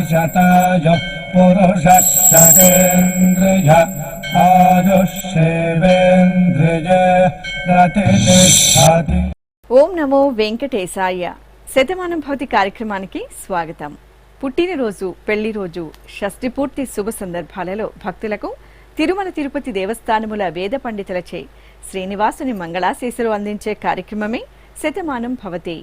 शताय पुरुषः शतेन्द्रिय आयुष्येवेन्द्रिय प्रतिष्ठति। ఓం నమో వెంకటేశాయ. శతమానం భవతి కార్యక్రమానికి స్వాగతం. పుట్టినరోజు, పెళ్లి రోజు, షష్ఠి పూర్తి శుభ సందర్భాలలో భక్తులకు తిరుమల తిరుపతి దేవస్థానముల వేద పండితులచే శ్రీనివాసుని మంగళాశీస్సులు అందించే కార్యక్రమమే శతమానం భవతి.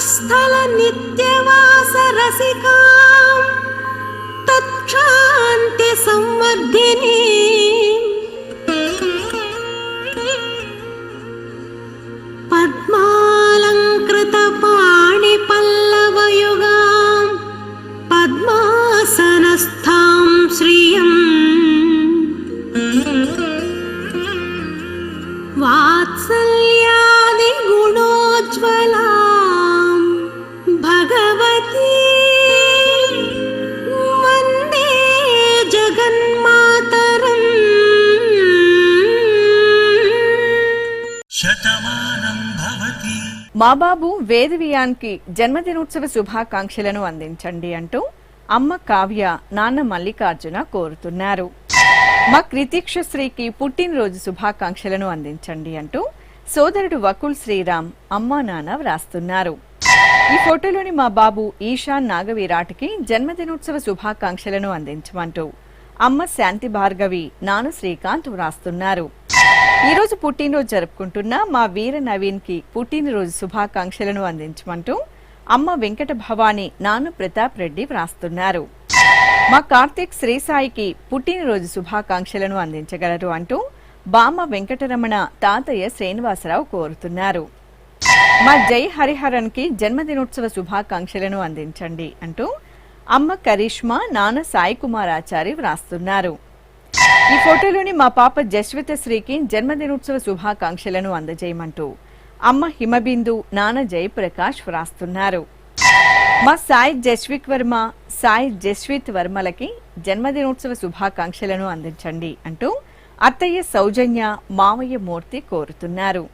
स्थल नित्यवास रसिकां तत्क्षान्ति संवर्धिनी पद्मालंकृत पाणि पल्लवयुगां पद्मासनस्थां श्रियं वात्सल्यादि गुणोज्ज्वला भगवती वंदे जगन्मातरम्। శతమానం భవతి. మా బాబు వేదవియాన్కి జన్మదినోత్సవ శుభాకాంక్షలను అందించండి అంటూ అమ్మ కావ్య, నాన్న మల్లికార్జున కోరుతున్నారు. మా కృతీక్షశ్రీకి పుట్టినరోజు శుభాకాంక్షలను అందించండి అంటూ సోదరుడు వకుల్ శ్రీరామ్ అమ్మా నాన్న వ్రాస్తున్నారు. ఈ ఫోటోలోని మా బాబు ఈశాన్ నాగవీరాటికి జన్మదినోత్సవ శుభాకాంక్షలను అందించమంటూ అమ్మ శాంతి భార్గవి, నాన్న శ్రీకాంత్ వ్రాస్తున్నారు. ఈ రోజు పుట్టినరోజు జరుపుకుంటున్న మా వీర నవీన్ కి పుట్టినరోజు శుభాకాంక్షలను అందించమంటూ అమ్మ వెంకట భవాని, నాన్న ప్రతాప్ రెడ్డి వ్రాస్తున్నారు. మా కార్తీక్ శ్రీసాయికి పుట్టినరోజు శుభాకాంక్షలను అందించగలరు అంటూ బామ్మ వెంకటరమణ, తాతయ్య శ్రీనివాసరావు కోరుతున్నారు. మా జై హరిహరన్ కి జన్మదినోత్సవ శుభాకాంక్షలను అందించండి అంటూ అమ్మ కరిష్మా, నాన్న సాయి కుమార్ ఆచారి వ్రాస్తున్నారు. ఈ ఫోటోలోని మా పాప జస్విత శ్రీకి జన్మదినోత్సవ శుభాకాంక్షలను అందజేయమంటూ అమ్మ హిమబిందు, నాన్న జయప్రకాష్ వ్రాస్తున్నారు. మా సాయి జస్విక్ వర్మ, సాయి జస్విత్ వర్మలకి జన్మదినోత్సవ శుభాకాంక్షలను అందించండి అంటూ అత్తయ్య సౌజన్య, మావయ్య మూర్తి కోరుతున్నారు.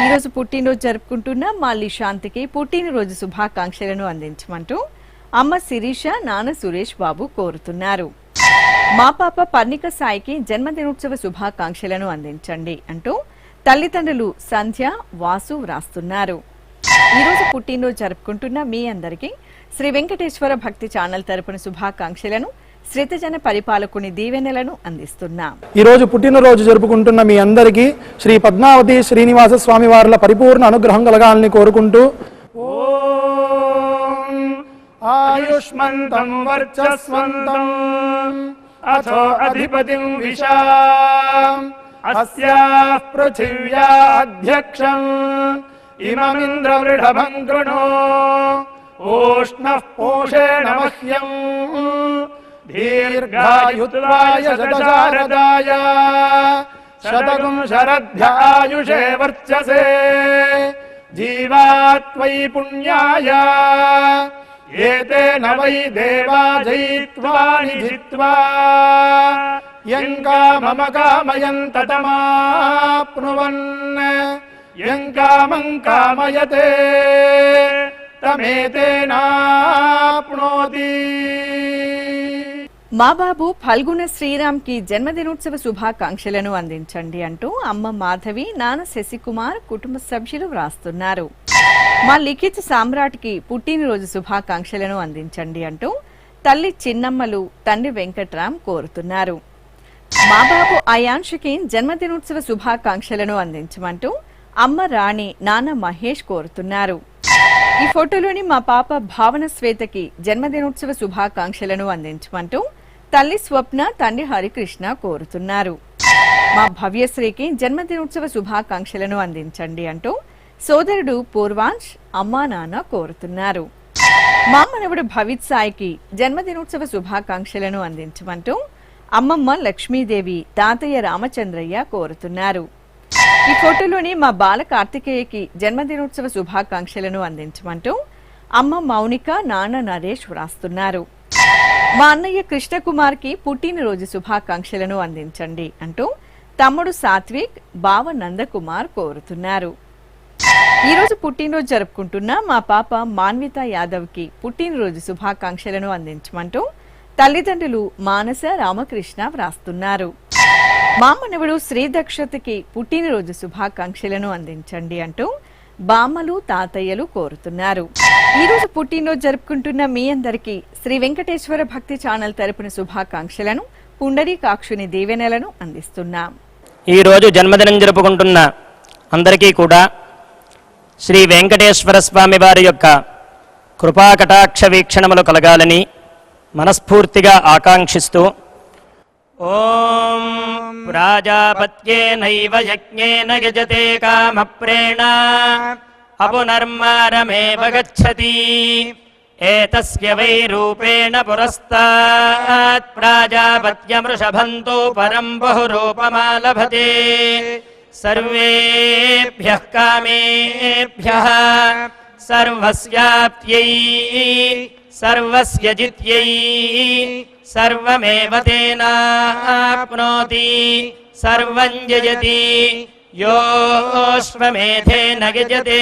ఈ రోజు పుట్టినరోజు జరుపుకుంటున్న మా లిశాంతికి పుట్టినరోజు శుభాకాంక్షలను అందించమంటూ అమ్మ శిరీష, నాన్న సురేష్ బాబు కోరుతున్నారు. మా పాప పర్ణిక సాయికి జన్మదినోత్సవ శుభాకాంక్షలను అందించండి అంటూ తల్లిదండ్రులు సంధ్య, వాసు వ్రాస్తున్నారు. ఈ రోజు పుట్టినరోజు జరుపుకుంటున్న మీ అందరికీ శ్రీ వెంకటేశ్వర భక్తి ఛానల్ తరపున శుభాకాంక్షలను, శ్రీతజన పరిపాలకుని దీవెనలను అందిస్తున్నాం. ఈ రోజు పుట్టినరోజు జరుపుకుంటున్న మీ అందరికీ శ్రీ పద్మావతి శ్రీనివాస స్వామి వార్ల పరిపూర్ణ అనుగ్రహం కలగాలని కోరుకుంటూ ఓం ఆయుష్మంతం వర్చస్వంతం అథో అధిపతిం విశాం అస్యాః పృథివ్యాః అధ్యక్షం ఇమమింద్ర వృఢభం గృణో ఓష్ణః పోషేణ మహ్యం దీర్ఘాయుత్వాయ శతశారదాయ శతగుం శరధ్యాయుషే వర్చసే జీవాత్వై పుణ్యాయ ఏతేన వై దేవా జయిత్వాని జిత్వా యం కామమ కామయంత తమాప్నువన్ యం కామం కామయతే తమేతేనాప్నోతి. మా బాబు ఫల్గుణ శ్రీరామ్ కి జన్మదినోత్సవ శుభాకాంక్షలను అందించండి అంటూ అమ్మ మాధవి, నాన్న శశికుమార్ కుటుంబ సభ్యులు వ్రాస్తున్నారు. మా లిఖిత్ సామ్రాట్ కి పుట్టినరోజు శుభాకాంక్షలను అందించండి అంటూ తల్లి చిన్నమ్మలు, తండ్రి వెంకట్రామ్ కోరుతున్నారు. మా బాబు అయాంషకి జన్మదినోత్సవ శుభాకాంక్షలను అందించమంటూ అమ్మ రాణి, నాన్న మహేష్ కోరుతున్నారు. ఈ ఫోటోలోని మా పాప భావన శ్వేతకి జన్మదినోత్సవ శుభాకాంక్షలను అందించమంటూ తల్లి స్వప్న, తండ్రి హరికృష్ణ కోరుతున్నారు. మా భవ్యశ్రీకి జన్మదినోత్సవ శుభాకాంక్షలను అందించండి అంటూ సోదరుడు పూర్వాంశ్, అమ్మా నాన్న కోరుతున్నారు. మా మనవడు భవిత్ సాయికి జన్మదినోత్సవ శుభాకాంక్షలను అందించమంటూ అమ్మమ్మ లక్ష్మీదేవి, తాతయ్య రామచంద్రయ్య కోరుతున్నారు. ఈ ఫోటోలోని మా బాల కార్తికేయకి జన్మదినోత్సవ శుభాకాంక్షలను అందించమంటూ అమ్మ మౌనిక, నాన్న నరేష్ వ్రాస్తున్నారు. మా అన్నయ్య కృష్ణకుమార్కి పుట్టినరోజు శుభాకాంక్షలను అందించండి అంటూ తమ్ముడు సాత్విక్, బావ నందకుమార్ కోరుతున్నారు. ఈరోజు పుట్టినరోజు జరుపుకుంటున్న మా పాప మాన్విత యాదవ్కి పుట్టినరోజు శుభాకాంక్షలను అందించమంటూ తల్లిదండ్రులు మానస, రామకృష్ణ వ్రాస్తున్నారు. మా మనవడు శ్రీ దక్షతకి పుట్టినరోజు శుభాకాంక్షలను అందించండి అంటూ బామ్మలు, తాతయ్యలు కోరుతున్నారు. ఈరోజు పుట్టినరోజు జరుపుకుంటున్న మీ అందరికీ శ్రీ వెంకటేశ్వర భక్తి ఛానల్ తరపున శుభాకాంక్షలను, పుండరీకాక్షుని దీవెనలను అందిస్తున్నాం. ఈరోజు జన్మదినం జరుపుకుంటున్న అందరికీ కూడా శ్రీ వెంకటేశ్వర స్వామి వారి యొక్క కృపాకటాక్ష వీక్షణములు కలగాలని మనస్ఫూర్తిగా ఆకాంక్షిస్తూ ఓం ప్రాజాపత్యేనైవ యజ్ఞేన యజతే కామప్రేణ అపునర్మారమేవ గచ్చతి ఏతస్య వై రూపేణ పురస్తాత్ ప్రాజాపత్యమృషభంతో పరం బహురూపమాలభతే సర్వేభ్యః కామేభ్యః సర్వస్యాప్త్యై సర్వస్య జిత్యై సర్వమేవ తేనాప్నోతి సర్వం జయతి యోష్వమేధేన గజతే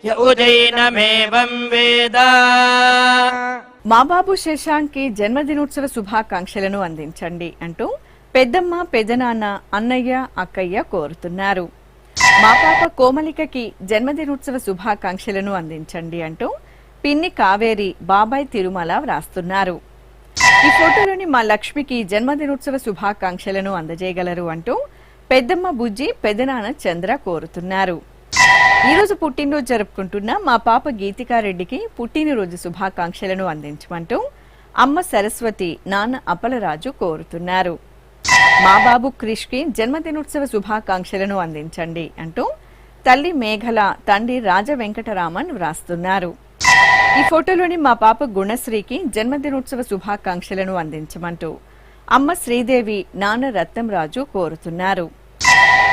యౌజైనమేవం వేద. మా బాబు శశాంక్కి జన్మదినోత్సవ శుభాకాంక్షలను అందించండి అంటూ పెద్దమ్మ, పెదనాన్న, అన్నయ్య, అక్కయ్య కోరుతున్నారు. మా పాప కోమలికకి జన్మదినోత్సవ శుభాకాంక్షలను అందించండి అంటూ పిన్ని కావేరి, బాబాయ్ తిరుమల వ్రాస్తున్నారు. ఈ ఫోటోలోని మా లక్ష్మికి జన్మదినోత్సవ శుభాకాంక్షలను అందజేయగలరు అంటూ పెద్దమ్మ బుజ్జి, పెదనాన్న చంద్ర కోరుతున్నారు. ఈరోజు పుట్టినరోజు జరుపుకుంటున్న మా పాప గీతికారెడ్డికి పుట్టినరోజు శుభాకాంక్షలను అందించమంటూ అమ్మ సరస్వతి, నాన్న అప్పలరాజు కోరుతున్నారు. మా బాబు క్రిష్కి జన్మదినోత్సవ శుభాకాంక్షలను అందించండి అంటూ తల్లి మేఘల, తండ్రి రాజ వెంకటరామన్ వ్రాస్తున్నారు. ఈ ఫోటోలోని మా పాప గుణశ్రీకి జన్మదినోత్సవ శుభాకాంక్షలను అందించమంటూ అమ్మ శ్రీదేవి, నాన్న రత్నంరాజు కోరుతున్నారు.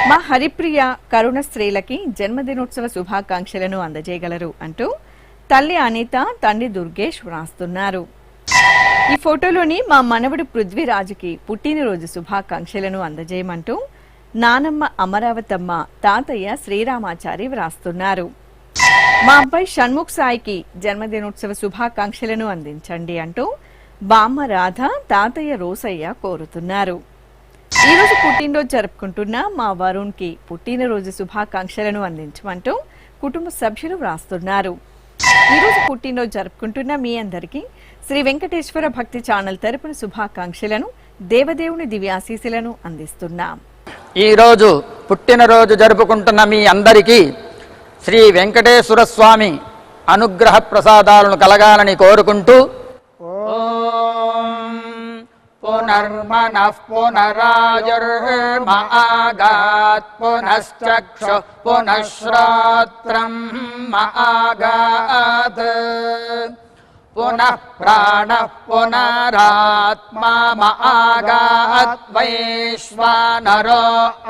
మా హరిప్రియ, కరుణ స్త్రీలకి జన్మదినోత్సవ శుభాకాంక్షలను అందజేయగలరు అంటూ తల్లి అనిత, తండ్రి దుర్గేష్ వ్రాస్తున్నారు. ఈ ఫోటోలోని మా మనవడు పృథ్వీరాజుకి పుట్టినరోజు శుభాకాంక్షలను అందజేయమంటూ నానమ్మ అమరావతమ్మ, తాతయ్య శ్రీరామాచారి వ్రాస్తున్నారు. మా అబ్బాయి షణ్ముఖ్ సాయికి జన్మదినోత్సవ శుభాకాంక్షలను అందించండి అంటూ బామ్మ రాధ, తాతయ్య రోసయ్య కోరుతున్నారు. ఈరోజు పుట్టినరోజు జరుపుకుంటున్న మా వరుణ్కి పుట్టినరోజు శుభాకాంక్షలను అందించమంటూ కుటుంబ సభ్యులు వ్రాస్తున్నారు. ఈరోజు పుట్టినరోజు జరుపుకుంటున్న మీ అందరికీ శ్రీ వెంకటేశ్వర భక్తి ఛానల్ తరపున శుభాకాంక్షలను, దేవదేవుని దివ్యాశీస్సులను అందిస్తున్నాం. ఈరోజు పుట్టినరోజు జరుపుకుంటున్న మీ అందరికీ శ్రీ వెంకటేశ్వర స్వామి అనుగ్రహ ప్రసాదాలను కలగాలని కోరుకుంటూ ఓం పునర్మనః పునరాయుర్మాగాత్ పునశ్చక్షు పునఃశ్రోత్రం మాగాత్ పునః ప్రాణః పునరాత్మా మాగాత్ వైశ్వానరో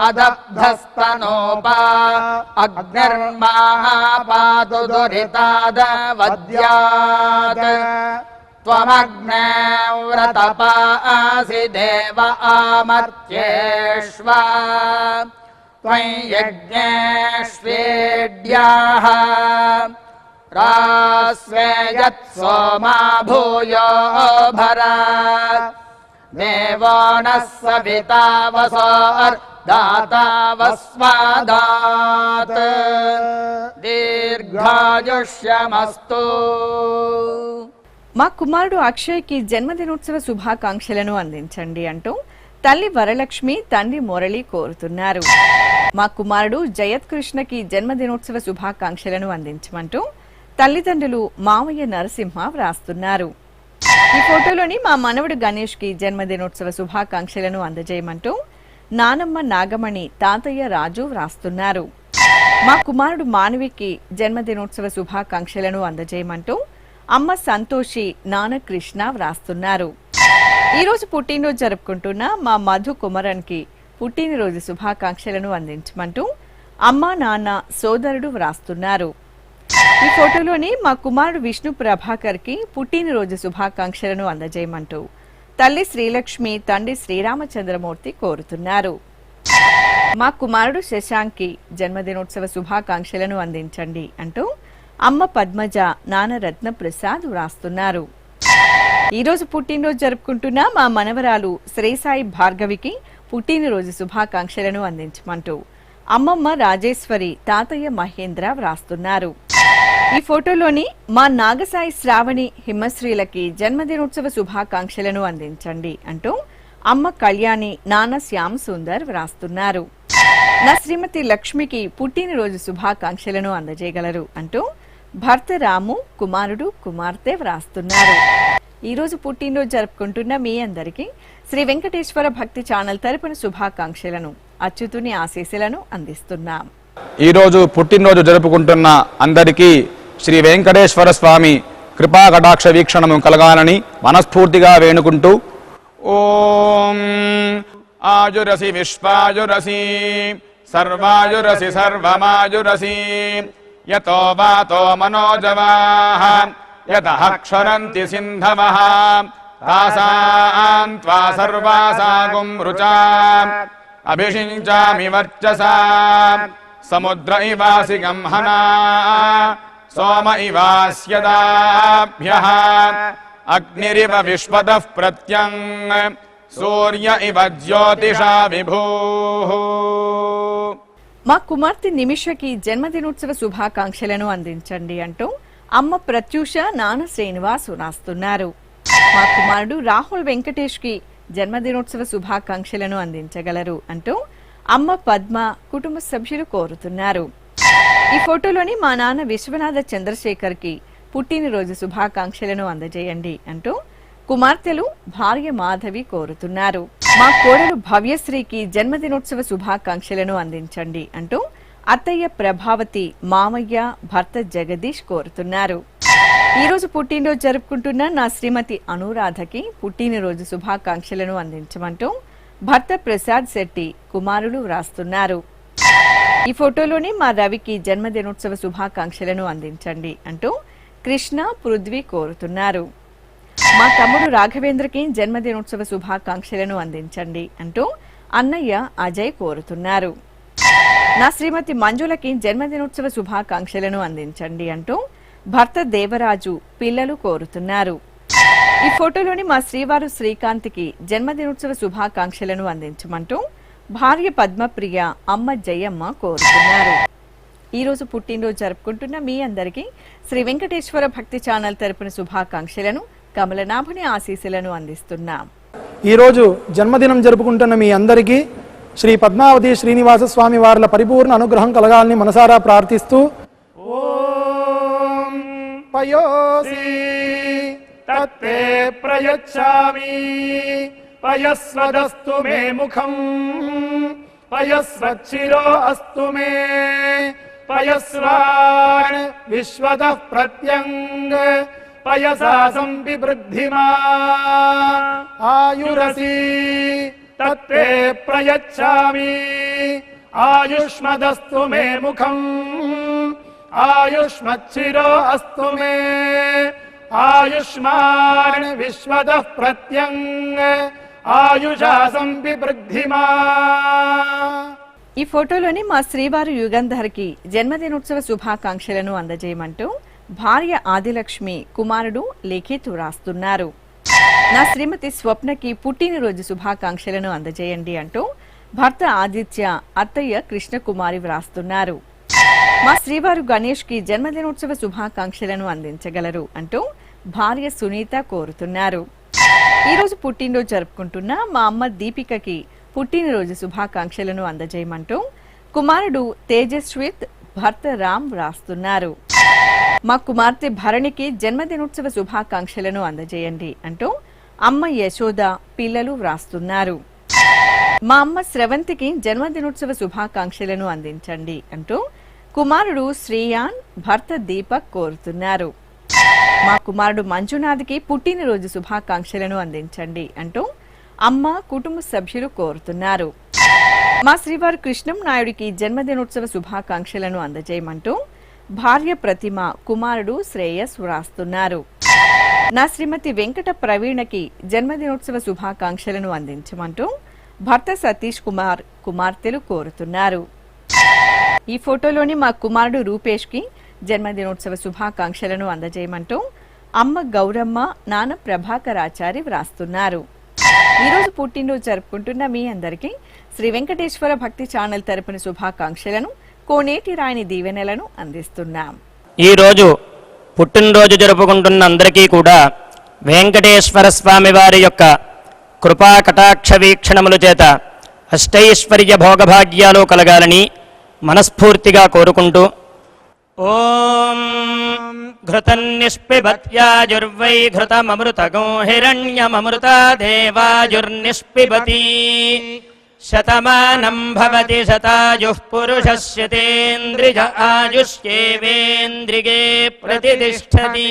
అదబ్ధస్తనోపా అగ్నిర్మాపాతు దురితాదవద్యాత్ త్వమగ్నే వ్రతపాసి దేవ ఆమర్త్యేష్వా త్వం యజ్ఞేష్వేడ్యాః రాస్వేయత్ సోమా భూయో భరా దేవో నః సవితా వసోర్దాతా వస్వాదాత్ దీర్ఘాయుష్యమస్తు. మా కుమారుడు అక్షయ్కి జన్మదినోత్సవ శుభాకాంక్షలను అందించండి అంటూ తల్లి వరలక్ష్మి, తండ్రి మురళి కోరుతున్నారు. మా కుమారుడు జయత్ కృష్ణకి జన్మదినోత్సవ శుభాకాంక్షలను అందించమంటూ తల్లిదండ్రులు మామయ్య నరసింహ వ్రాస్తున్నారు. ఈ ఫోటోలోని మా మనవడు గణేష్ కి జన్మదినోత్సవ శుభాకాంక్షలను అందజేయమంటూ నానమ్మ నాగమణి తాతయ్య రాజు వ్రాస్తున్నారు. మా కుమారుడు మానవికి జన్మదినోత్సవ శుభాకాంక్షలను అందజేయమంటూ అమ్మ సంతోషి నాన్న కృష్ణ వ్రాస్తున్నారు. ఈరోజు పుట్టినరోజు జరుపుకుంటున్న మా మధు కుమరన్ కి పుట్టినరోజు శుభాకాంక్షలను అందించమంటూ అమ్మ నాన్న సోదరుడు వ్రాస్తున్నారు. ఈ ఫోటోలోని మా కుమారుడు విష్ణు ప్రభాకర్ కి పుట్టినరోజు శుభాకాంక్షలను అందజేయమంటూ తల్లి శ్రీలక్ష్మి తండ్రి శ్రీరామచంద్రమూర్తి కోరుతున్నారు. మా కుమారుడు శశాంక్ కి జన్మదినోత్సవ శుభాకాంక్షలను అందించండి అంటూ అమ్మ పద్మజ నాన్న రత్న ప్రసాద్ వ్రాస్తున్నారు. ఈరోజు పుట్టినరోజు జరుపుకుంటున్న మా మనవరాలు శ్రీసాయి భార్గవికి పుట్టినరోజు శుభాకాంక్షలను అందించమంటూ అమ్మమ్మ రాజేశ్వరి తాతయ్య మహేంద్ర వ్రాస్తున్నారు. ఈ ఫోటోలోని మా నాగసాయి శ్రావణి హిమశ్రీలకి జన్మదినోత్సవ శుభాకాంక్షలను అందించండి అంటూ అమ్మ కళ్యాణి నాన్న శ్యామ్ సుందర్ వ్రాస్తున్నారు. నా శ్రీమతి లక్ష్మికి పుట్టినరోజు శుభాకాంక్షలను అందజేయగలరు అంటూ భర్త రాము కుమారుడు కుమార్తె వ్రాస్తున్నారు. ఈరోజు పుట్టినరోజు జరుపుకుంటున్న మీ అందరికీ శ్రీ వెంకటేశ్వర భక్తి ఛానల్ తరపున శుభాకాంక్షలను అచ్యుతుని ఆశీస్సులను అందిస్తున్నాం. ఈరోజు పుట్టినరోజు జరుపుకుంటున్న అందరికీ శ్రీ వెంకటేశ్వర స్వామి కృపా కటాక్ష వీక్షణము కలగాలని మనస్ఫూర్తిగా వేణుకుంటూ ఓం ఆయురసి విశ్వాయురసి సర్వాయురసి సర్వమాయురసి యతో వాతో మనోజవాః యతః క్షరంతి సింధవః తాసాం త్వా సర్వాసాగుం రుచాం అభిషించామి వర్చసా సముద్ర ఇవాసి గంహనా సోమ ఇవాస్యదాభ్యః అగ్నిరివ విశ్వతః ప్రత్యంగ్ సూర్య ఇవ జ్యోతిషా విభూః. మా కుమార్తె నిమిషకి జన్మదినోత్సవ శుభాకాంక్షలను అందించండి అంటూ అమ్మ ప్రత్యూష నాన్న శ్రీనివాస్ రాస్తున్నారు. మా కుమారుడు రాహుల్ వెంకటేష్ కి జన్మదినోత్సవ శుభాకాంక్షలను అందించగలరు అంటూ అమ్మ పద్మ కుటుంబ సభ్యులు కోరుతున్నారు. ఈ ఫోటోలోని మా నాన్న విశ్వనాథ చంద్రశేఖర్ కి పుట్టినరోజు శుభాకాంక్షలను అందజేయండి అంటూ కుమార్తెలు భార్య మాధవి కోరుతున్నారు. మా కోడలు భవ్యశ్రీకి జన్మదినోత్సవ శుభాకాంక్షలను అందించండి అంటూ అత్తయ్య ప్రభావతి మామయ్య భర్త జగదీష్ కోరుతున్నారు. ఈరోజు పుట్టినరోజు జరుపుకుంటున్న నా శ్రీమతి అనురాధకి పుట్టినరోజు శుభాకాంక్షలను అందించమంటూ భర్త ప్రసాద్ శెట్టి కుమారులు వ్రాస్తున్నారు. ఈ ఫోటోలోని మా రవికి జన్మదినోత్సవ శుభాకాంక్షలను అందించండి అంటూ కృష్ణ పృథ్వీ కోరుతున్నారు. మా తమ్ముడు రాఘవేంద్రకి జన్మదినోత్సవ శుభాకాంక్షలను అందించండి అంటూ అన్నయ్య అజయ్ కోరుతున్నారు. నా శ్రీమతి మంజులకి జన్మదినోత్సవ శుభాకాంక్షలను అందించండి అంటూ భర్త దేవరాజు పిల్లలు కోరుతున్నారు. ఈ ఫోటోలోని మా శ్రీవారు శ్రీకాంత్కి జన్మదినోత్సవ శుభాకాంక్షలను అందించమంటూ భార్య పద్మప్రియ అమ్మ జయమ్మ కోరుతున్నారు. ఈరోజు పుట్టినరోజు జరుపుకుంటున్న మీ అందరికీ శ్రీ వెంకటేశ్వర భక్తి ఛానల్ తరపున శుభాకాంక్షలను కమలనాభుని ఆశీస్సులను అందిస్తున్నాం. ఈరోజు జన్మదినం జరుపుకుంటున్న మీ అందరికీ శ్రీ పద్మావతి శ్రీనివాస స్వామి వార్ల పరిపూర్ణ అనుగ్రహం కలగాలని మనసారా ప్రార్థిస్తూ ఓం పయోసి తత్తే ప్రయచ్ఛామి పయస్వదస్తు మే ముఖం పయస్వచ్చిరో అస్తు మే పయస్వాన్ విశ్వతః ప్రత్యంగ్ పయసా సంవివృద్ధిమా ఆయురసి తత్తే ప్రయచ్ఛామి ఆయుష్మదస్తు మే ముఖం ఆయుష్మచ్చిరో అస్తు మే ఆయుష్మాన్ విశ్వతః ప్రత్యంగ్ ఆయుషా సంవివృద్ధిమా. ఈ ఫోటోలోని మా శ్రీవారు యుగంధర్కి జన్మదినోత్సవ శుభాకాంక్షలను అందజేయమంటూ భార్య ఆదిలక్ష్మి కుమారుడు లిఖిత్ రాస్తున్నారు. నా శ్రీమతి స్వప్నకి పుట్టినరోజు శుభాకాంక్షలను అందజేయండి అంటూ భర్త ఆదిత్య అత్తయ్య కృష్ణకుమారి వ్రాస్తున్నారు. మా శ్రీవారు గణేష్ కి జన్మదినోత్సవ శుభాకాంక్షలను అందించగలరు అంటూ భార్య సునీత కోరుతున్నారు. ఈరోజు పుట్టినరోజు జరుపుకుంటున్న మా అమ్మ దీపికకి పుట్టినరోజు శుభాకాంక్షలను అందజేయమంటూ కుమారుడు తేజస్విత్ భర్త రామ్ వ్రాస్తున్నారు. మా కుమార్తె భరణికి జన్మదినోత్సవ శుభాకాంక్షలను అందజేయండి అంటూ అమ్మ యశోద పిల్లలు వ్రాస్తున్నారు. మా అమ్మ స్రవంతికి జన్మదినోత్సవ శుభాకాంక్షలను అందించండి అంటూ కుమారుడు శ్రీయాన్ భర్త దీపక్ కోరుతున్నారు. మా కుమారుడు మంజునాథ్కి పుట్టినరోజు శుభాకాంక్షలను అందించండి అంటూ అమ్మ కుటుంబ సభ్యులు కోరుతున్నారు. మా శ్రీవారు కృష్ణం నాయుడికి జన్మదినోత్సవ శుభాకాంక్షలను అందజేయమంటూ భార్య ప్రతిమ కుమారుడు శ్రేయస్ వ్రాస్తున్నారు. నా శ్రీమతి వెంకట ప్రవీణకి జన్మదినోత్సవ శుభాకాంక్షలను అందించమంటూ భర్త సతీష్ కుమార్ కుమార్తెలు కోరుతున్నారు. ఈ ఫోటోలోని మా కుమారుడు రూపేష్కి జన్మదినోత్సవ శుభాకాంక్షలను అందజేయమంటూ అమ్మ గౌరమ్మ నాన్న ప్రభాకరాచారి వ్రాస్తున్నారు. ఈరోజు పుట్టినరోజు జరుపుకుంటున్న మీ అందరికీ శ్రీ వెంకటేశ్వర భక్తి ఛానల్ తరపున శుభాకాంక్షలను కోనేటి రాయని దీవెనలను అందిస్తున్నాం. ఈరోజు పుట్టినరోజు జరుపుకుంటున్న అందరికీ కూడా వెంకటేశ్వర స్వామి వారి యొక్క కృపా కటాక్ష వీక్షణముల చేత అష్టైశ్వర్య భోగభాగ్యాలు కలగాలని మనస్ఫూర్తిగా కోరుకుంటూ ఓం ఘృతన్నిష్పిబత్యాజుర్వై ఘృతమమృతగో హిరణ్యమమృతా దేవాజుర్నిష్పిబతి శతమానం భవతి శతాయుః పురుషస్యతేంద్రియ ఆయుష్యేవేంద్రిగే ప్రతిష్ఠతి.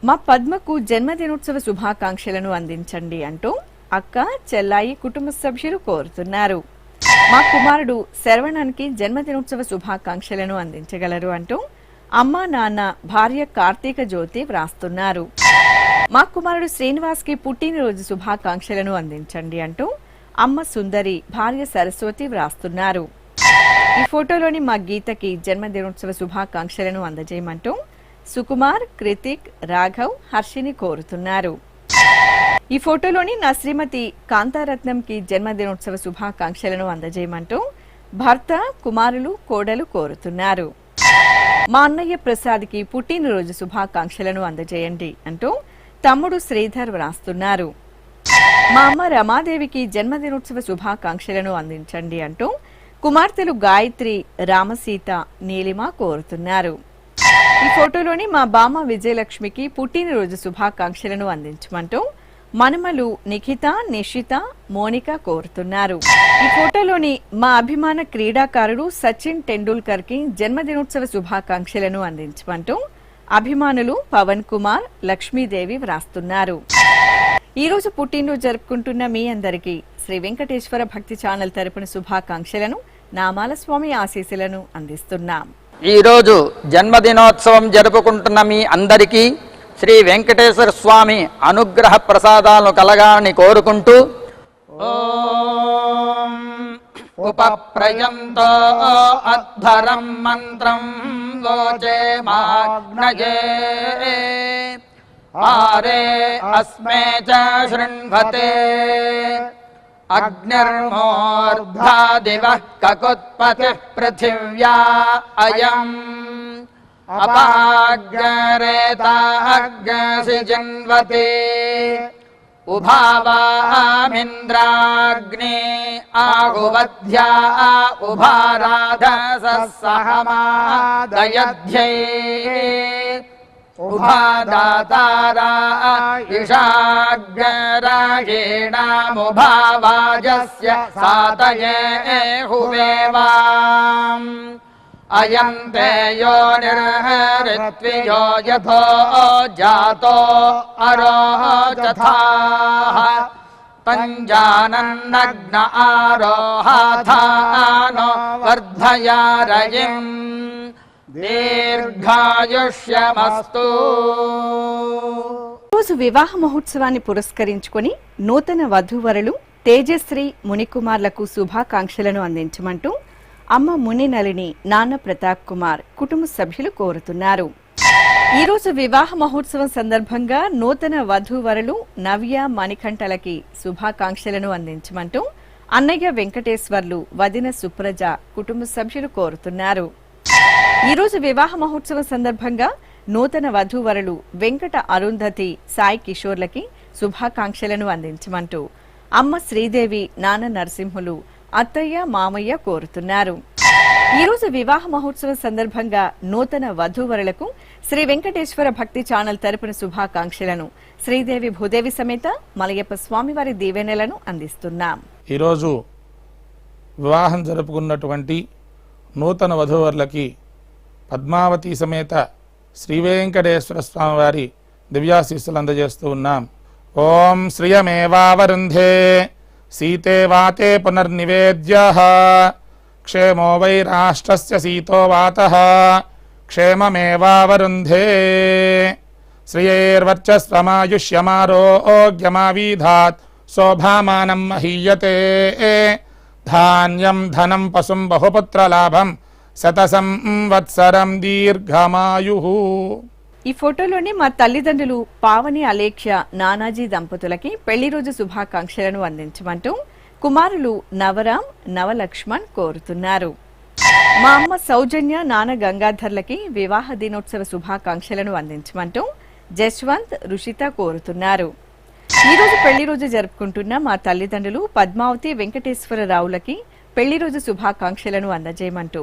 మా పద్మకు జన్మదినోత్సవ శుభాకాంక్షలను అందించండి అంటూ అక్క చెల్లాయి కుటుంబ సభ్యులు కోరుతున్నారు. మా కుమారుడు శరవణానికి జన్మదినోత్సవ శుభాకాంక్షలను అందించగలరు అంటూ అమ్మ నాన్న భార్య కార్తీక జ్యోతి వ్రాస్తున్నారు. మా కుమారుడు శ్రీనివాస్కి పుట్టినరోజు శుభాకాంక్షలను అందించండి అంటూ అమ్మ సుందరి భార్య సరస్వతి వ్రాస్తున్నారు. ఈ ఫోటోలోని మా గీతకి జన్మదినోత్సవ శుభాకాంక్షలను అందజేయమంటూ సుకుమార్ కృతిక్ రాఘవ్ హర్షిని కోరుతున్నారు. ఈ ఫోటోలోని నా శ్రీమతి కాంతారత్నంకి జన్మదినోత్సవ శుభాకాంక్షలను అందజేయమంటూ భర్త కుమారులు కోడలు కోరుతున్నారు. మా అన్నయ్య ప్రసాద్కి పుట్టినరోజు శుభాకాంక్షలను అందజేయండి అంటూ తమ్ముడు శ్రీధర్ వ్రాస్తున్నారు. మా అమ్మ రమాదేవికి జన్మదినోత్సవ శుభాకాంక్షలను అందించండి అంటూ కుమార్తెలు గాయత్రి రామసీత నీలిమ కోరుతున్నారు. ఈ ఫోటోలోని మా బామ్మ విజయలక్ష్మికి పుట్టినరోజు శుభాకాంక్షలను అందించమంటూ మనుమలు నిఖిత నిషిత మోనిక కోరుతున్నారు. ఈ ఫోటోలోని మా అభిమాన క్రీడాకారుడు సచిన్ టెండూల్కర్ కి జన్మదినోత్సవ శుభాకాంక్షలను అందించమంటూ అభిమానులు పవన్ కుమార్ లక్ష్మీదేవి వ్రాస్తున్నారు. ఈ రోజు పుట్టినరోజు జరుపుకుంటున్న మీ అందరికీ శ్రీ వెంకటేశ్వర భక్తి ఛానల్ తరపున శుభాకాంక్షలను నామాల స్వామి ఆశీస్సులను అందిస్తున్నాం. ఈరోజు జన్మదినోత్సవం జరుపుకుంటున్న మీ అందరికీ శ్రీ వెంకటేశ్వర స్వామి అనుగ్రహ ప్రసాదాలను కలగాలని కోరుకుంటూ ఓం ఉపప్రయంతో అధ్వరం మంత్రం లోచే మాగ్నయే ఆరే అస్మే చ శృణ్వతే అగ్నిర్మోర్ధా దివః కకుత్పతిః పృథివ్యా అయం అపాగ్రేతాగ్సి జన్వతే ఉభావామింద్రాగ్నే ఆహువధ్యా ఉభారాధసః సహమాదయధ్యై ఉభాదాతారా ఇషాగ్రాయేణాముభావాజస్య సాతయే హువేవాం అయం తే యోనిర్హరిత్వియో యథో జాతో అరోచథాః పంజానన్నగ్న ఆరోహాథానో వర్ధయారయిం దీర్ఘాయుష్యమస్తు. రోజు వివాహ మహోత్సవాన్ని పురస్కరించుకొని నూతన వధూవరులు తేజశ్రీ మునికుమార్లకు శుభాకాంక్షలను అందించమంటూ అమ్మ ముని నలిని నాన్న ప్రతాప్ కుమార్ కుటుంబ సభ్యులు కోరుతున్నారు. ఈ రోజు వివాహ మహోత్సవం సందర్భంగా నూతన వధూవరులు నవ్య మణికంఠలకి శుభాకాంక్షలను అందించమంటూ అన్నయ్య వెంకటేశ్వర్లు వదిన సుప్రజ కుటుంబ సభ్యులు కోరుతున్నారు. ఈ రోజు వివాహ మహోత్సవం సందర్భంగా నూతన వధూవరులు వెంకట అరుంధతి సాయి కిషోర్లకి శుభాకాంక్షలను అందించమంటూ అమ్మ శ్రీదేవి నాన్న నరసింహులు అత్తయ్య మామయ్య కోరుతున్నారు. ఈ రోజు వివాహ మహోత్సవం సందర్భంగా నూతన వధూవరులకు శ్రీ వెంకటేశ్వర భక్తి ఛానల్ తరపున శుభాకాంక్షలను శ్రీదేవి భూదేవి సమేత మలయప్ప స్వామివారి దీవెనలను అందిస్తున్నాం. ఈరోజు వివాహం జరుపుకున్నటువంటి నూతన వధూవరులకి పద్మావతి సమేత శ్రీ వెంకటేశ్వర స్వామివారి దివ్యాశీస్సులు అందజేస్తూ ఉన్నాం. ఓం శ్రియమేవావరుంధే సీతే వాతే పునర్నివేద్యః క్షేమో వై రాష్ట్రస్య సీతో వాతః క్షేమమేవావరుంధే శ్రియైర్వర్చస్వమాయుష్యమారోగ్యమావీధాత్ శోభామానం మహీయతే ధాన్యం ధనం పశుం బహుపుత్రలాభం శతసం వత్సరం దీర్ఘమాయుః. ఈ ఫోటోలోని మా తల్లిదండ్రులు పావని అలేఖ్య నానాజీ దంపతులకి పెళ్లి రోజు శుభాకాంక్షలను అందించమంటూ కుమారులు నవరాం నవలక్ష్మణ్ కోరుతున్నారు. మా అమ్మ సౌజన్య నాన్న గంగాధర్లకి వివాహ దినోత్సవ శుభాకాంక్షలను అందించమంటూ జశ్వంత్ రుషిత కోరుతున్నారు. ఈ రోజు పెళ్లి రోజు జరుపుకుంటున్న మా తల్లిదండ్రులు పద్మావతి వెంకటేశ్వరరావులకి పెళ్లి రోజు శుభాకాంక్షలను అందజేయమంటూ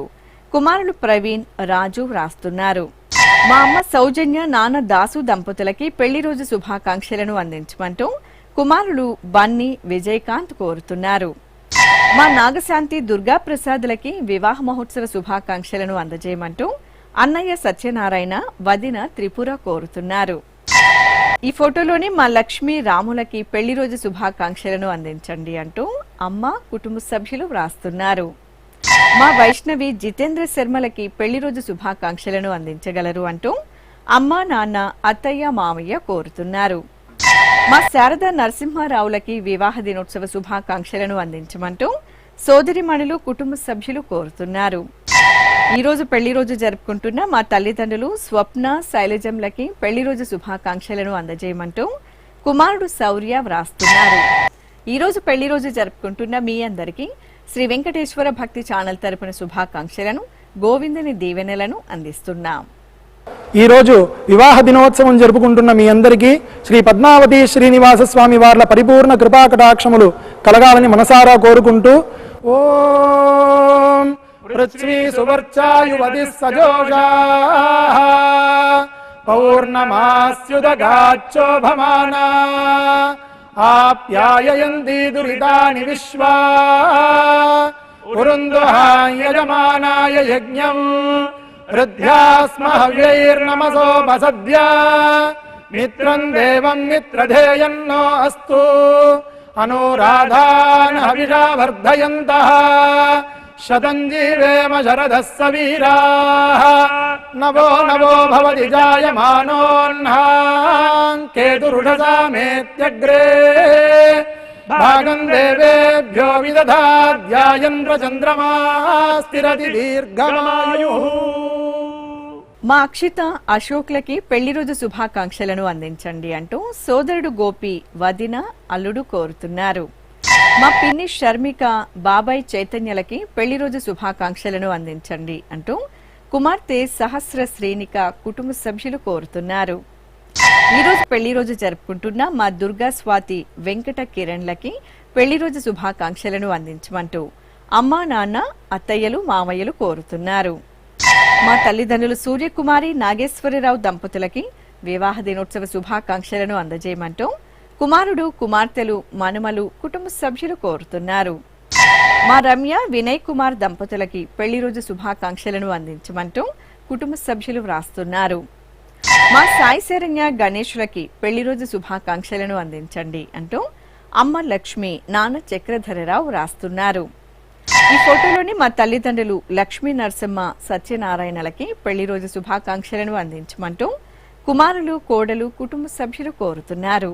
కుమారులు ప్రవీణ్ రాజు వ్రాస్తున్నారు. మా అమ్మ సౌజన్య నాన్న దాసు దంపతులకి పెళ్లి రోజు శుభాకాంక్షలను అందించమంటూ కుమారులు బన్నీ విజయకాంత్ కోరుతున్నారు. మా నాగశాంతి దుర్గా ప్రసాదులకి వివాహ మహోత్సవ శుభాకాంక్షలను అందజేయమంటూ అన్నయ్య సత్యనారాయణ వదిన త్రిపుర కోరుతున్నారు. ఈ ఫోటోలోని మా లక్ష్మి రాములకి పెళ్లి రోజు శుభాకాంక్షలను అందించండి అంటూ అమ్మ కుటుంబ సభ్యులు వ్రాస్తున్నారు. మా వైష్ణవి జితేంద్ర శర్మలకి పెళ్లి రోజు శుభాకాంక్షలను అందించగలరు అంటూ అమ్మ నాన్న అత్తయ్య మామయ్య కోరుతున్నారు. మా శారద నరసింహారావులకి వివాహ దినోత్సవ శుభాకాంక్షలను అందించమంటూ సోదరిమణులు కుటుంబ సభ్యులు కోరుతున్నారు. ఈ రోజు పెళ్లి రోజు జరుపుకుంటున్న మా తల్లిదండ్రులు స్వప్న శైలజంలకి పెళ్లి రోజు శుభాకాంక్షలను అందజేయమంటూ కుమారుడు శౌర్య వ్రాస్తున్నారు. ఈ రోజు పెళ్లి రోజు జరుపుకుంటున్న మీ అందరికీ శ్రీ వెంకటేశ్వర భక్తి ఛానల్ తరపున శుభాకాంక్షలను గోవిందుని దీవెనలను అందిస్తున్నాం. ఈ రోజు వివాహ దినోత్సవం జరుపుకుంటున్న మీ అందరికీ శ్రీ పద్మావతి శ్రీనివాస స్వామి వార్ల పరిపూర్ణ కృపాకటాక్షములు కలగాలని మనసారా కోరుకుంటూ ఓం పృథ్వీ సువర్చాయువతి సజోషాః పౌర్ణమాస్యుదగాచ్చోభమానా ఆప్యాయయంతి దురితాని విశ్వా ఉరుందుహాయ యజమానాయ యజ్ఞం హృద్యాస్మ హవ్యైర్నమసోపసద్య మిత్రం దేవం మిత్రధేయన్నో అస్తు అనురాధాన్ హవిషా వర్ధయంతః శతం జీవేమ శరదః సవీరాః నవో నవో భవతి జాయమానోన్హాం కేతురుషసామేత్యగ్రే భాగం దేవేభ్యో విదధాధ్యాయంద్ర చంద్రమా స్థిరతి దీర్ఘమాయుః. మా అక్షిత అశోక్లకి పెళ్లి రోజు శుభాకాంక్షలను అందించండి అంటూ సోదరుడు గోపి వదిన అల్లుడు కోరుతున్నారు. మా పిన్ని షర్మిక బాబాయ్ చైతన్యలకి పెళ్లి రోజు శుభాకాంక్షలను అందించండి అంటూ కుమార్తె సహస్ర శ్రేణిక కుటుంబ సభ్యులు కోరుతున్నారు. ఈ రోజు పెళ్లి రోజు జరుపుకుంటున్న మా దుర్గా స్వాతి వెంకట కిరణ్లకి పెళ్లి రోజు శుభాకాంక్షలను అందించమంటూ అమ్మా నాన్న అత్తయ్యలు మామయ్యలు కోరుతున్నారు. మా తల్లిదండ్రులు సూర్యకుమారి నాగేశ్వరరావు దంపతులకి వివాహ దినోత్సవ శుభాకాంక్షలను అందజేయమంటూ కుమారుడు కుమార్తెలు మనుమలు కుటుంబ సభ్యులు కోరుతున్నారు. మా రమ్య వినయ్ కుమార్ దంపతులకి పెళ్లి రోజు శుభాకాంక్షలను అందించమంటూ కుటుంబ సభ్యులు వ్రాస్తున్నారు. మా సాయి శరణ్య గణేశులకి పెళ్లి రోజు శుభాకాంక్షలను అందించండి అంటూ అమ్మ లక్ష్మి నాన్న చక్రధరరావు వ్రాస్తున్నారు. ఈ ఫోటోలోని మా తల్లిదండ్రులు లక్ష్మీ నరసింహ సత్యనారాయణలకి పెళ్లి రోజు శుభాకాంక్షలను అందించమంటూ కుమారులు కోడలు కుటుంబ సభ్యులు కోరుతున్నారు.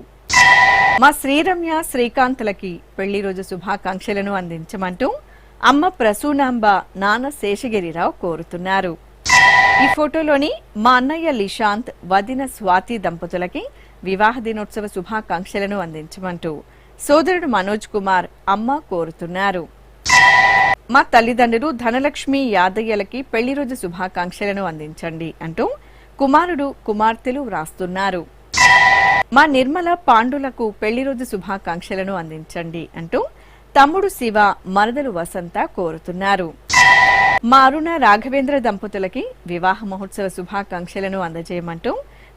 మా శ్రీరమ్య శ్రీకాంతులకి పెళ్లి రోజు శుభాకాంక్షలను అందించమంటూ అమ్మ ప్రసూనాంబ నాన్న శేషగిరిరావు కోరుతున్నారు. ఈ ఫోటోలోని మా అన్నయ్య లిశాంత్ వదిన స్వాతి దంపతులకి వివాహ దినోత్సవ శుభాకాంక్షలను అందించమంటూ సోదరుడు మనోజ్ కుమార్ అమ్మ కోరుతున్నారు. మా తల్లిదండ్రులు ధనలక్ష్మి యాదయ్యలకి పెళ్లి రోజు శుభాకాంక్షలను అందించండి అంటూ కుమారుడు కుమార్తెలు వ్రాస్తున్నారు. మా నిర్మల పాండులకు పెళ్లి రోజు శుభాకాంక్షలను అందించండి అంటూ తమ్ముడు శివ మరదలు వసంత కోరుతున్నారు. మా అరుణ రాఘవేంద్ర దంపతులకి వివాహ మహోత్సవ శుభాకాంక్షలను అందజేయమంటూ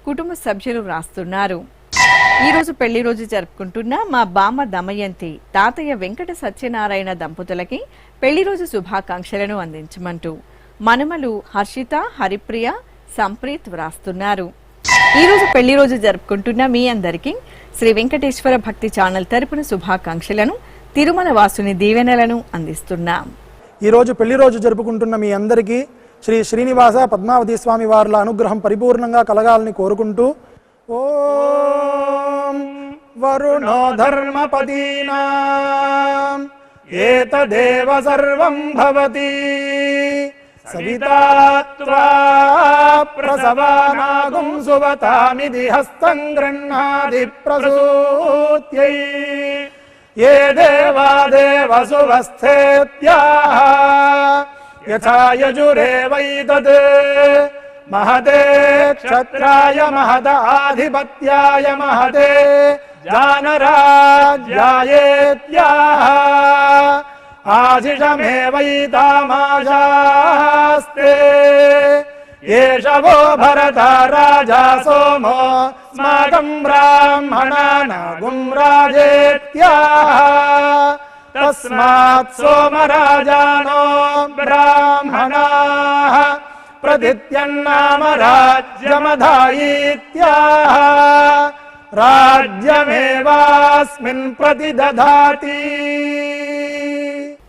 కుటుంబ సభ్యులు వ్రాస్తున్నారు. ఈ రోజు పెళ్లి రోజు జరుపుకుంటున్న మా బామ్మ దమయంతి తాతయ్య వెంకట సత్యనారాయణ దంపతులకి పెళ్లి రోజు శుభాకాంక్షలను అందించమంటూ మనమలు హర్షిత, హరిప్రియ, సంప్రీత్ వ్రాస్తున్నారు. ఈ రోజు పెళ్లి రోజు జరుపుకుంటున్న మీ అందరికీ శ్రీ వెంకటేశ్వర భక్తి ఛానల్ తరపున శుభాకాంక్షలను, తిరుమల వాసుని దీవెనలను అందిస్తున్నాం. ఈ రోజు పెళ్లి రోజు జరుపుకుంటున్న మీ అందరికీ శ్రీ శ్రీనివాస పద్మావతి స్వామి వార్ల అనుగ్రహం పరిపూర్ణంగా కలగాలని కోరుకుంటూ ఓం వరుణో ధర్మపదీనాం ఏతదేవ సర్వం భవతి సవితా త్వా ప్రసవానాగుం సువతామిది హస్తం గృహ్ణాది ప్రసూత్యై ये देवा देवसुवस्थेत्याः यथा यजुरेवैतद् महते क्षत्राय महदाधिपत्याय महते जानराज्यायेत्याः आशिषमेवैतामाशास्ते एष वो भरता राजा सोमो स्माकं ब्राह्मणानागुं राजेत्याः तस्मात् सोमराजानो ब्राह्मणाः प्रदित्यन्नाम राज्यमधायीत्याः राज्यमेवास्मिन् प्रतिदधाति.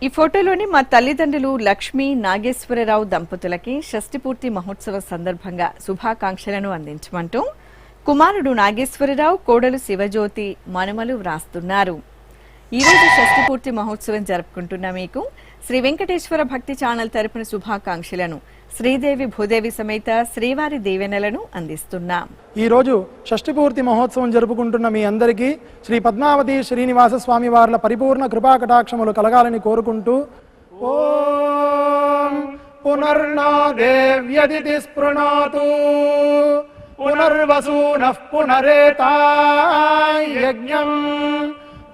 ఈ ఫోటోలోని మా తల్లిదండ్రులు లక్ష్మీ నాగేశ్వరరావు దంపతులకి షష్ఠి పూర్తి మహోత్సవ సందర్భంగా శుభాకాంక్షలను అందించమంటూ కుమారుడు నాగేశ్వరరావు, కోడలు శివజ్యోతి, మనమలు వ్రాస్తున్నారు. ఈ రోజు షష్ఠి పూర్తి మహోత్సవం జరుపుకుంటున్న మీకు శ్రీ వెంకటేశ్వర భక్తి ఛానల్ తరపున శుభాకాంక్షలను, శ్రీదేవి భూదేవి సమేత శ్రీవారి దీవెనలను అందిస్తున్నాం. ఈ రోజు షష్ఠి పూర్తి మహోత్సవం జరుపుకుంటున్న మీ అందరికీ శ్రీ పద్మావతి శ్రీనివాస స్వామి వార్ల పరిపూర్ణ కృపా కటాక్షములు కలగాలని కోరుకుంటూ ఓం పునర్నో దేవ్యదితి స్పృణోతు పునర్వసూనః పునరేతాయజ్ఞం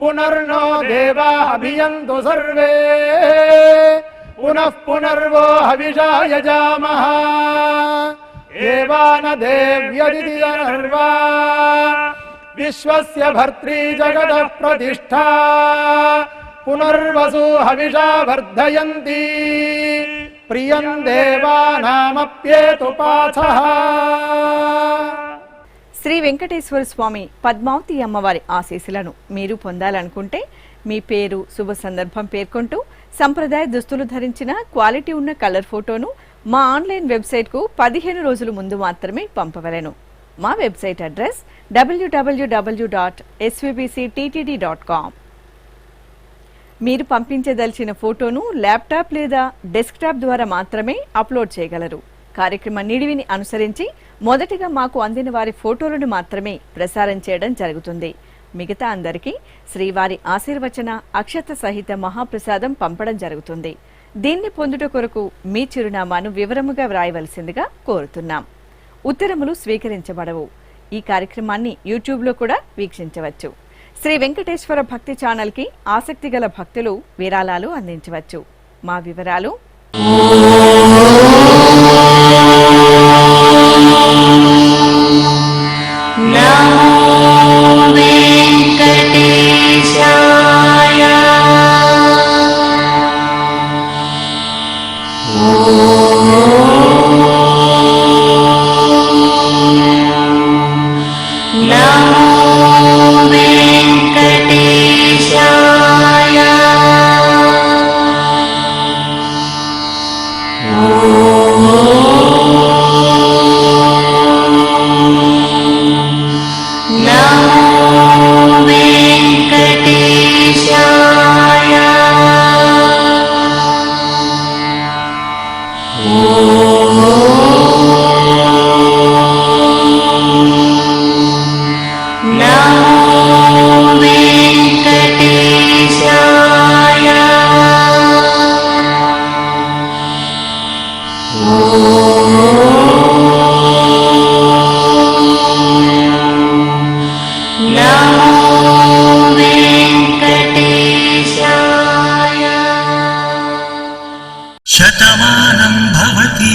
పునర్నో దేవా అభియంతు సర్వే పునః పునర్వో హవిషా యజామః ఏవాన దేవ్యదితి అనర్వా విశ్వస్య భర్త్రీ జగతః ప్రతిష్ఠా పునర్వసు హవిషా వర్ధయంతి ప్రియం దేవానామప్యేతు పాథః. శ్రీ వెంకటేశ్వర స్వామి పద్మావతి అమ్మవారి ఆశీస్సులను మీరు పొందాలనుకుంటే మీ పేరు, శుభ సందర్భం పేర్కొంటూ సంప్రదాయ దుస్తులు ధరించిన క్వాలిటీ ఉన్న కలర్ ఫోటోను మా ఆన్లైన్ వెబ్సైట్కు 15 రోజుల ముందు మాత్రమే పంపవలెను. మా వెబ్సైట్ అడ్రస్ www.svbcttd.com. మీరు పంపించదలిచిన ఫోటోను ల్యాప్టాప్ లేదా డెస్క్టాప్ ద్వారా మాత్రమే అప్లోడ్ చేయగలరు. కార్యక్రమ నిడివిని అనుసరించి మొదటిగా మాకు అందిన వారి ఫోటోలను మాత్రమే ప్రసారం చేయడం జరుగుతుంది. మిగతా అందరికీ శ్రీవారి ఆశీర్వచన అక్షత సహిత మహాప్రసాదం పంపడం జరుగుతుంది. దీన్ని పొందుట కొరకు మీ చిరునామాను వివరముగా వ్రాయవలసిందిగా కోరుతున్నాం. ఉత్తరములు స్వీకరించబడవు. ఈ కార్యక్రమాన్ని యూట్యూబ్లో కూడా వీక్షించవచ్చు. శ్రీ వెంకటేశ్వర భక్తి ఛానల్కి ఆసక్తి గల భక్తులు విరాళాలు అందించవచ్చు. మా వివరాలు శతమానం భవతి